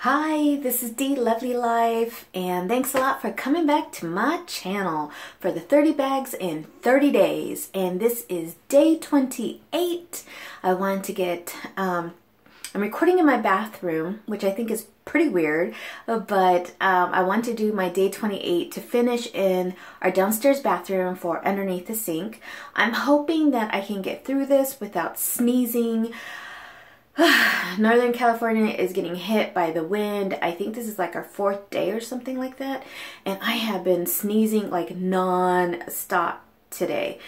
Hi, this is Deelovelylife, and thanks a lot for coming back to my channel for the 30 bags in 30 days. And this is day 28. I wanted to get, I'm recording in my bathroom, which I think is pretty weird, but I want to do my day 28 to finish in our downstairs bathroom for underneath the sink. I'm hoping that I can get through this without sneezing. Northern California is getting hit by the wind. I think this is like our 4th day or something like that. And I have been sneezing like non-stop today.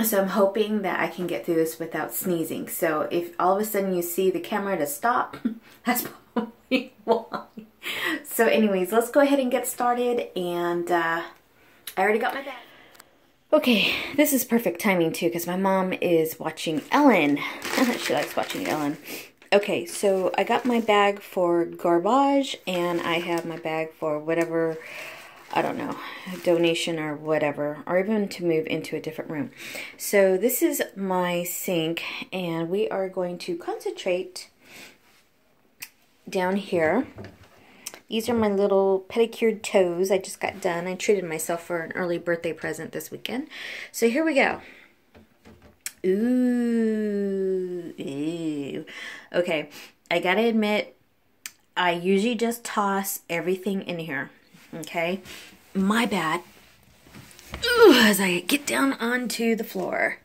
So I'm hoping that I can get through this without sneezing. So if all of a sudden you see the camera to stop, that's probably why. So anyways, let's go ahead and get started. And I already got my bag. Okay, this is perfect timing too because my mom is watching Ellen. She likes watching Ellen. Okay, so I got my bag for garbage and I have my bag for whatever, I don't know, donation or whatever, or even to move into a different room. So this is my sink and we are going to concentrate down here. These are my little pedicured toes I just got done. I treated myself for an early birthday present this weekend. So here we go. Ooh, ew. Okay, I gotta admit, I usually just toss everything in here. Okay, my bad. Ooh, as I get down onto the floor.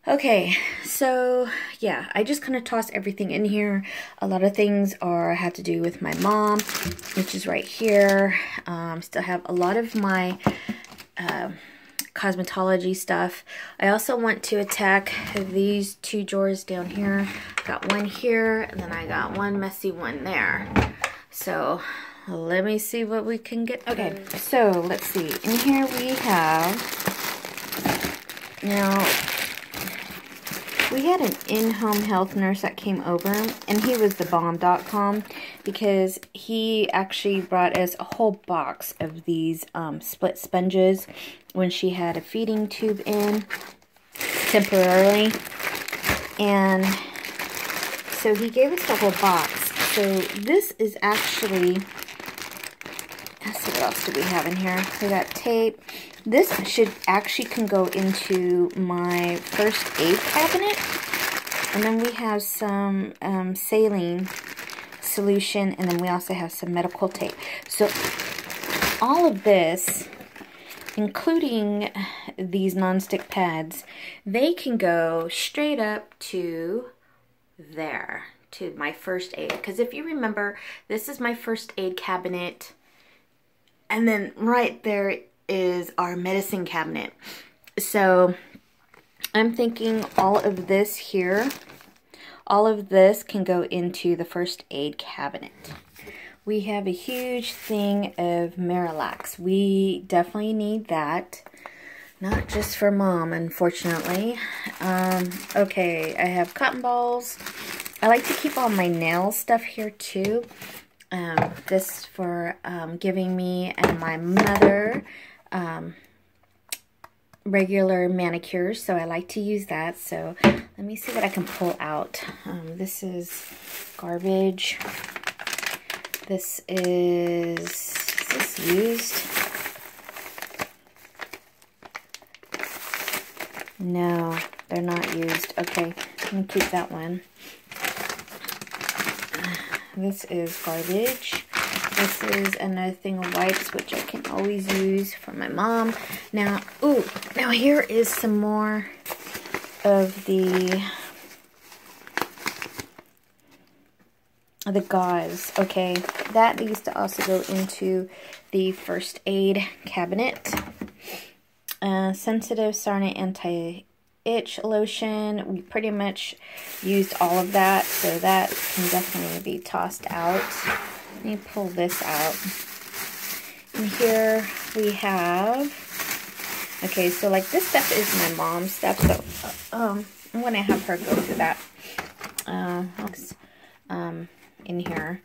Okay, so yeah, I just kind of toss everything in here. A lot of things have to do with my mom, which is right here. Still have a lot of my cosmetology stuff. I also want to attack these 2 drawers down here. Got one here, and then I got one messy one there. So let me see what we can get. Okay, so let's see. In here we have, now, we had an in-home health nurse that came over, and he was the bomb.com because he actually brought us a whole box of these split sponges when she had a feeding tube in temporarily. And so he gave us the whole box. So this is actually, let's see, what else do we have in here? We got tape. This can go into my first aid cabinet. And then we have some saline solution. And then we also have some medical tape. So all of this, including these nonstick pads, they can go straight up to there, to my first aid. Because if you remember, this is my first aid cabinet. And then right there is our medicine cabinet. So I'm thinking all of this here, all of this can go into the first aid cabinet. We have a huge thing of Marilax. We definitely need that. Not just for mom, unfortunately. Okay, I have cotton balls. I like to keep all my nail stuff here too. This for giving me and my mother regular manicures, so I like to use that. So let me see what I can pull out. This is garbage. This this used? No, they're not used. Okay, let me keep that one. This is garbage. This is another thing of wipes, which I can always use for my mom. Now, ooh, now here is some more of the gauze. Okay, that used to also go into the first aid cabinet. Sensitive Sarna anti-itch lotion. We pretty much used all of that, so that can definitely be tossed out. Let me pull this out. And here we have, okay, so like this stuff is my mom's stuff, so I'm going to have her go through that in here.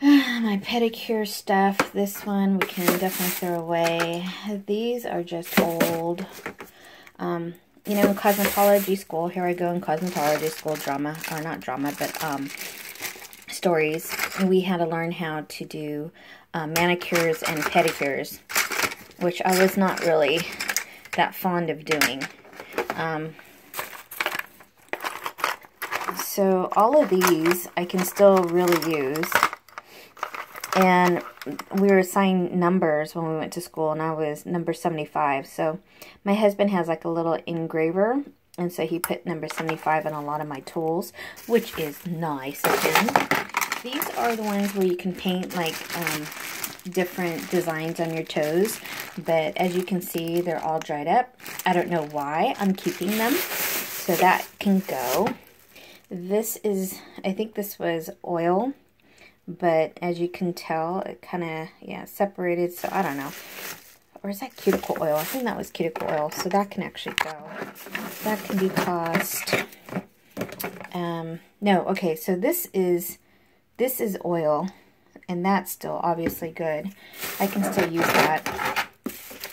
My pedicure stuff, this one we can definitely throw away. These are just old. You know, in cosmetology school, here I go in cosmetology school, drama, or not drama, but stories, we had to learn how to do manicures and pedicures, which I was not really that fond of doing. So all of these I can still really use. And we were assigned numbers when we went to school, and I was number 75. So my husband has like a little engraver, and so he put number 75 on a lot of my tools, which is nice of him. These are the ones where you can paint like different designs on your toes, but as you can see, they're all dried up. I don't know why I'm keeping them, so that can go. This is, I think this was oil, but as you can tell, it kind of, yeah, separated, so I don't know. Or is that cuticle oil? I think that was cuticle oil, so that can actually go. That can be tossed. No, okay, so this is oil, and that's still obviously good. I can still use that.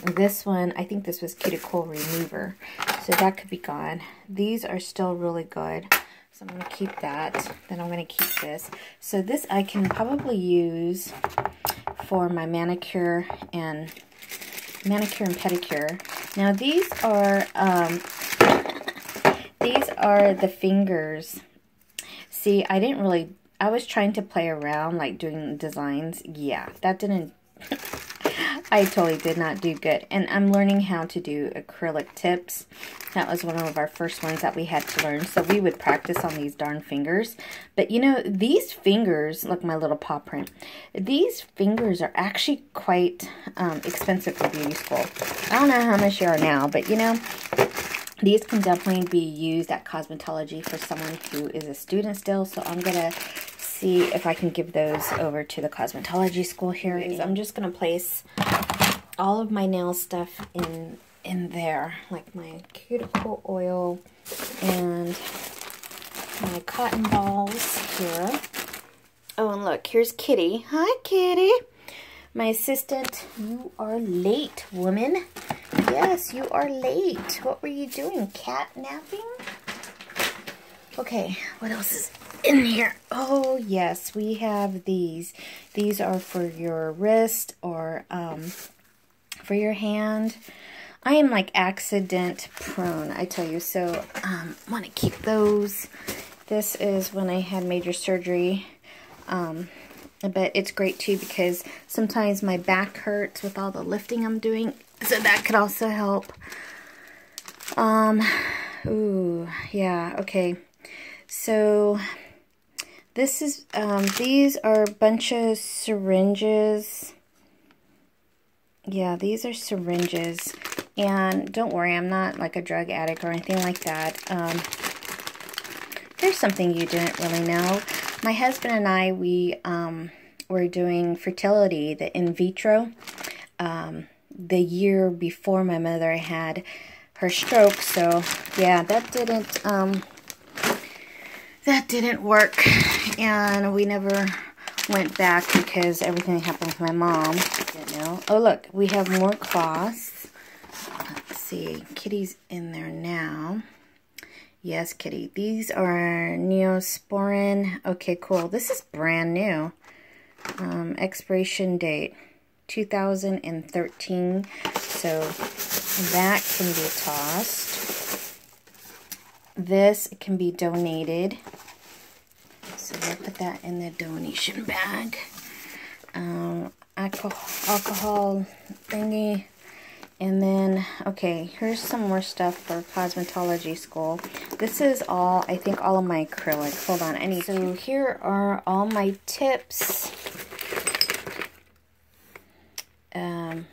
This one, I think this was cuticle remover, so that could be gone. These are still really good. So I'm going to keep that. Then I'm going to keep this. So this I can probably use for my manicure and pedicure. Now these are the fingers. See, I was trying to play around like doing designs. Yeah, that didn't I totally did not do good. And I'm learning how to do acrylic tips. That was one of our first ones that we had to learn. So we would practice on these darn fingers. But you know, these fingers, look, my little paw print. These fingers are actually quite expensive for beauty school. I don't know how much they are now, but you know, these can definitely be used at cosmetology for someone who is a student still. So I'm going to see if I can give those over to the cosmetology school here. I'm just going to place all of my nail stuff in there, like my cuticle oil and my cotton balls here. Oh, and look, here's Kitty. Hi, Kitty. My assistant. You are late, woman. Yes, you are late. What were you doing? Cat napping? Okay, what else is in here? Oh, yes, we have these. These are for your wrist or for your hand. I am like accident prone, I tell you, so want to keep those. This is when I had major surgery, but it's great too because sometimes my back hurts with all the lifting I'm doing, so that could also help. Ooh, yeah, okay. So this is these are a bunch of syringes. Yeah, these are syringes. And don't worry, I'm not like a drug addict or anything like that. Here's something you didn't really know. My husband and I, we were doing fertility, the in vitro, the year before my mother had her stroke. So yeah, that didn't work, and we never went back because everything happened with my mom. Didn't know. Oh look, we have more cloths. Let's see, Kitty's in there now. Yes, Kitty. These are Neosporin. Okay, cool. This is brand new. Expiration date 2013. So that can be tossed. This can be donated. So we'll put that in the donation bag. Alcohol thingy. And then, okay, here's some more stuff for cosmetology school. This is all, I think, all of my acrylic. Hold on, so here are all my tips.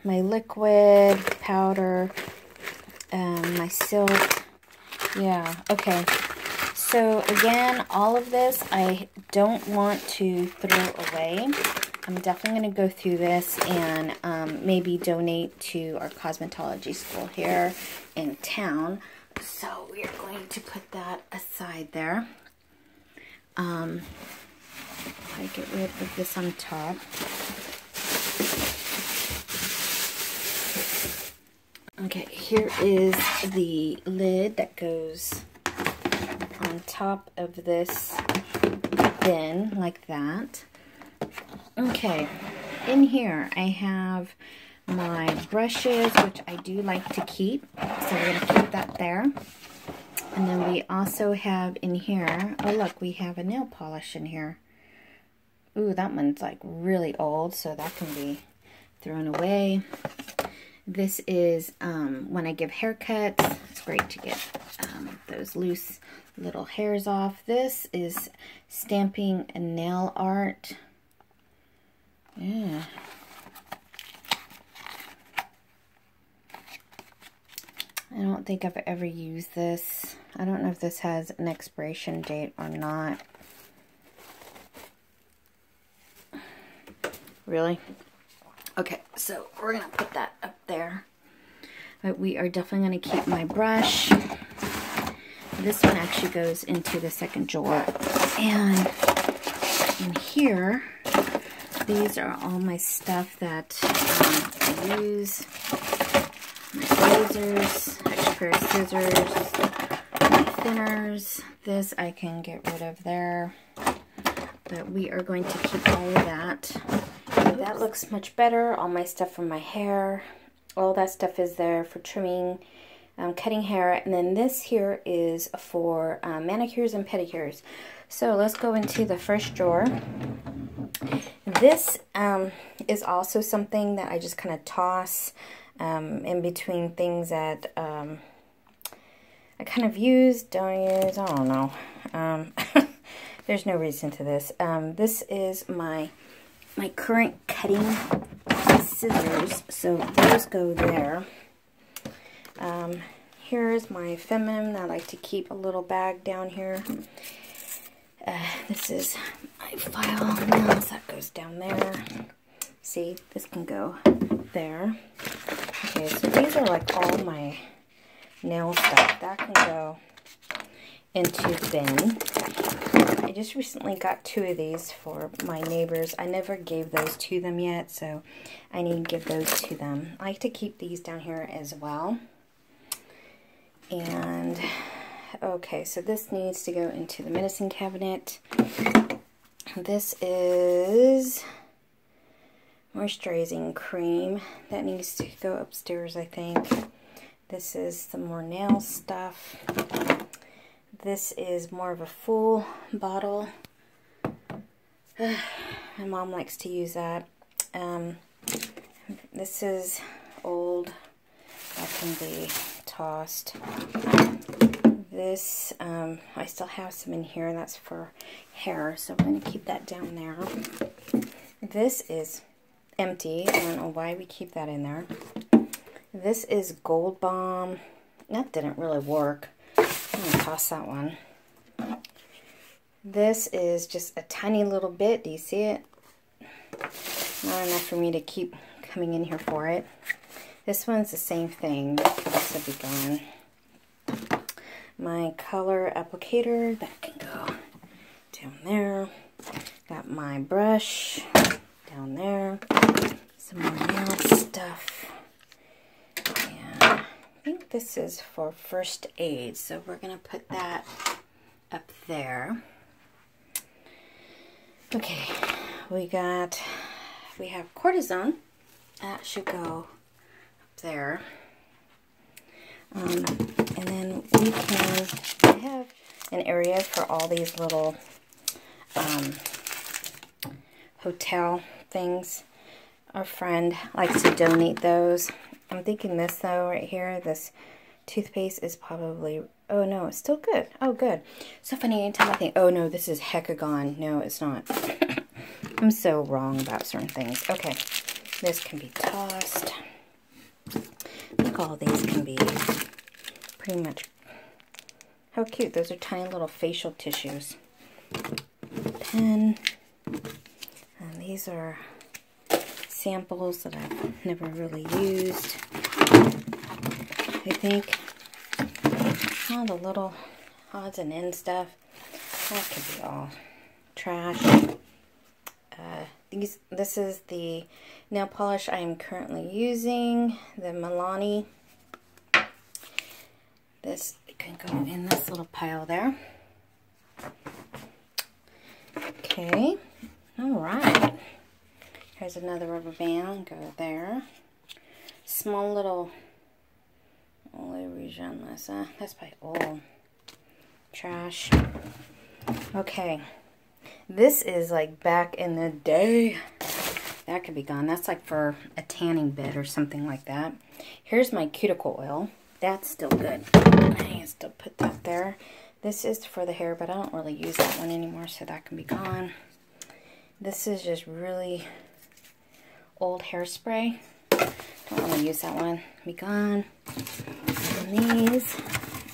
My liquid, powder, my silk. Yeah, okay. So again, all of this I don't want to throw away. I'm definitely going to go through this and maybe donate to our cosmetology school here in town. So we're going to put that aside there. I get rid of this on top. Okay, here is the lid that goes on top of this bin like that. Okay, in here I have my brushes, which I do like to keep, so we're going to keep that there. And then we also have in here, oh look, we have a nail polish in here. Ooh, that one's like really old, so that can be thrown away. This is when I give haircuts. It's great to get those loose little hairs off. This is stamping and nail art. Yeah. I don't think I've ever used this. I don't know if this has an expiration date or not. Really? Okay, so we're going to put that up there. But we are definitely going to keep my brush. This one actually goes into the second drawer. And in here, these are all my stuff that I use. My razors, extra pair of scissors, my thinners. This I can get rid of there. But we are going to keep all of that. So that looks much better. All my stuff from my hair. All that stuff is there for trimming, cutting hair. And then this here is for manicures and pedicures. So let's go into the first drawer. This is also something that I just kind of toss in between things that I kind of use, don't use, I don't know. There's no reason to this. This is my current cutting scissors, so those go there. Here's my feminine. I like to keep a little bag down here. This is my file nails. That goes down there. See, this can go there. Okay, so these are like all my nail stuff. That can go into the bin. I just recently got 2 of these for my neighbors. I never gave those to them yet, so I need to give those to them. I like to keep these down here as well. And, okay, so this needs to go into the medicine cabinet. This is moisturizing cream. That needs to go upstairs, I think. This is some more nail stuff. This is more of a full bottle. My mom likes to use that. This is old. That can be tossed. This, I still have some in here. That's for hair, so I'm going to keep that down there. This is empty. I don't know why we keep that in there. This is Gold Balm. That didn't really work. I'm going to toss that one. This is just a tiny little bit. Do you see it? Not enough for me to keep coming in here for it. This one's the same thing. This could also be gone. My color applicator. That can go down there. Got my brush down there. Some more nail stuff. And I think this is for first aid, so we're going to put that up there. Okay, we have cortisone. That should go up there. And then I have an area for all these little hotel things. Our friend likes to donate those. I'm thinking this though, right here, this toothpaste is probably, oh no, it's still good. Oh, good. So funny, anytime I think, oh no, this is hecka gone. No, it's not. I'm so wrong about certain things. Okay, this can be tossed. I think all these can be pretty much, how cute. Those are tiny little facial tissues. Pen. And these are samples that I've never really used. I think all the little odds and ends stuff, that could be all trash. This is the nail polish I am currently using, the Milani. This can go in this little pile there. Okay, all right. Here's another rubber band, go there. Small little, that's probably old trash. Okay, this is like back in the day. That could be gone. That's like for a tanning bed or something like that. Here's my cuticle oil. That's still good. I can still put that there. This is for the hair, but I don't really use that one anymore, so that can be gone. This is just really old hairspray. Don't want to use that one. Be gone. And these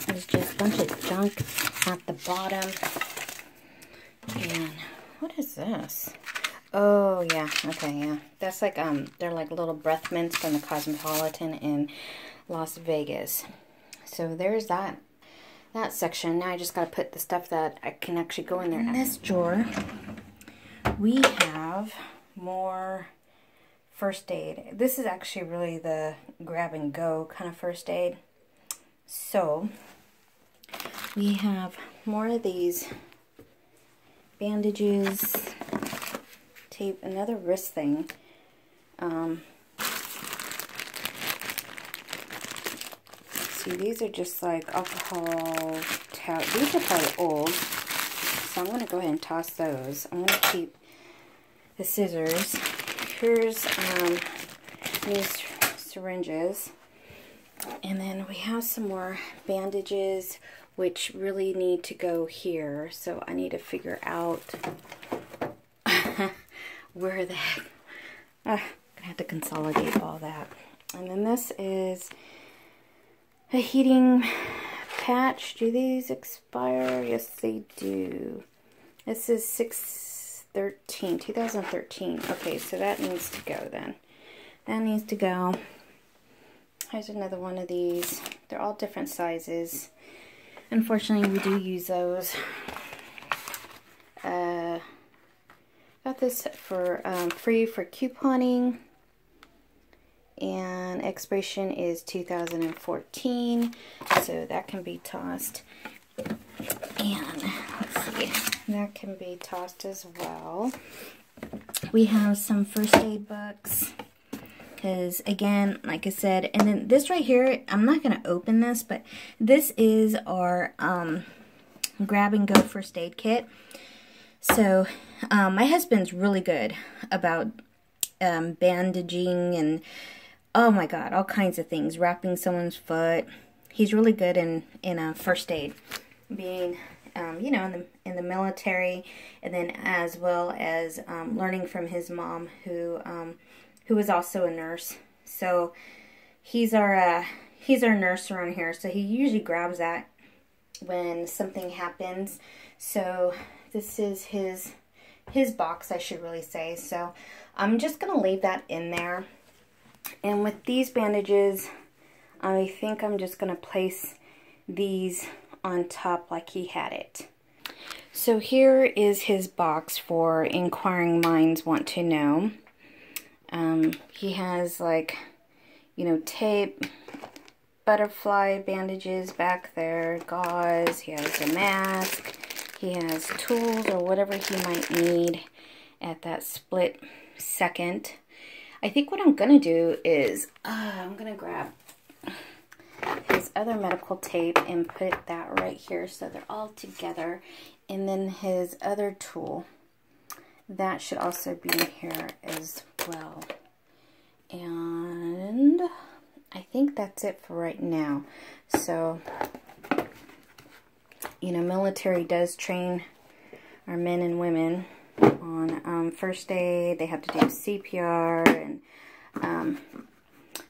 is just a bunch of junk at the bottom. And what is this? Oh yeah, okay, yeah. That's like they're like little breath mints from the Cosmopolitan in Las Vegas. So there's that section. Now I just gotta put the stuff that I can actually go in there. In this drawer, we have more first aid. This is actually really the grab and go kind of first aid. So we have more of these bandages, tape, another wrist thing. See, these are just like alcohol towel. These are probably old, so I'm going to go ahead and toss those. I'm going to keep the scissors. Here's these syringes, and then we have some more bandages which really need to go here, so I need to figure out where the heck. I'm gonna have to consolidate all that. And then this is a heating patch. Do these expire? Yes, they do. This is 2013. Okay, so that needs to go then. That needs to go. Here's another one of these. They're all different sizes. Unfortunately, we do use those. Got this for free for couponing, and expiration is 2014, so that can be tossed. And let's see, that can be tossed as well. We have some first aid books, because again, like I said, and then this right here, I'm not going to open this, but this is our grab and go first aid kit. So my husband's really good about bandaging and, oh my god, all kinds of things, wrapping someone's foot. He's really good in first aid, being you know, in the military, and then as well as learning from his mom, who was also a nurse. So he's our nurse around here. So he usually grabs that when something happens. So this is his box, I should really say. So I'm just gonna leave that in there. And with these bandages, I think I'm just gonna place these on top like he had it. So here is his box for inquiring minds want to know. He has, like, you know, tape, butterfly bandages back there, gauze, he has a mask, he has tools or whatever he might need at that split second. I think what I'm going to do is, I'm going to grab his other medical tape and put that right here so they're all together. And then his other tool, that should also be here as well. And I think that's it for right now. So, you know, military does train our men and women on first aid. They have to do CPR. And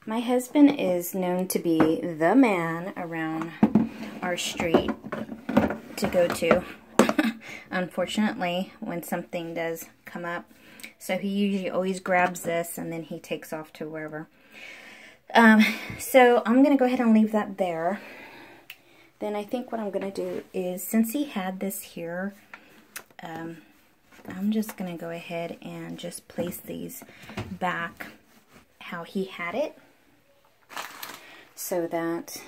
my husband is known to be the man around our street to go to, unfortunately, when something does come up. So he usually always grabs this and then he takes off to wherever. So I'm going to go ahead and leave that there. Then I think what I'm going to do is, since he had this here, I'm just going to go ahead and just place these back how he had it, so that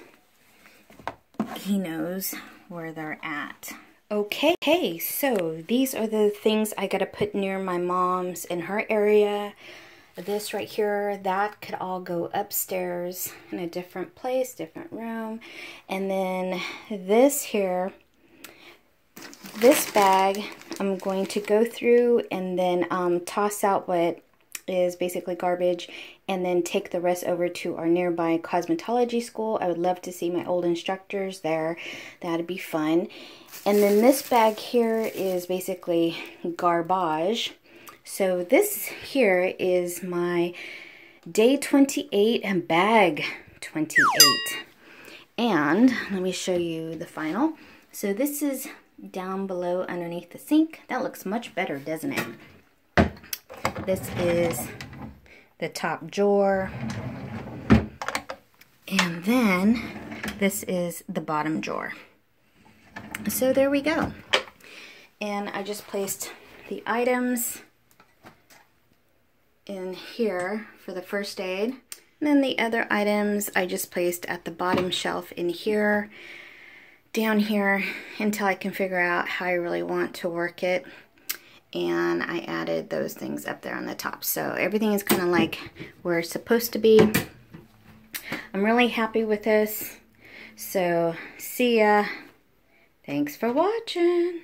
he knows where they're at. Okay, so these are the things I gotta put near my mom's in her area. This right here, that could all go upstairs in a different place, different room. And then this here, this bag, I'm going to go through and then toss out what is basically garbage and then take the rest over to our nearby cosmetology school. I would love to see my old instructors there. That'd be fun. And then this bag here is basically garbage. So this here is my day 28 and bag 28. And let me show you the final. So this is down below underneath the sink. That looks much better, doesn't it? This is the top drawer. And then this is the bottom drawer. So there we go. And I just placed the items in here for the first aid. And then the other items I just placed at the bottom shelf in here, down here, until I can figure out how I really want to work it. And I added those things up there on the top. So everything is kind of like where it's supposed to be. I'm really happy with this. So see ya. Thanks for watching.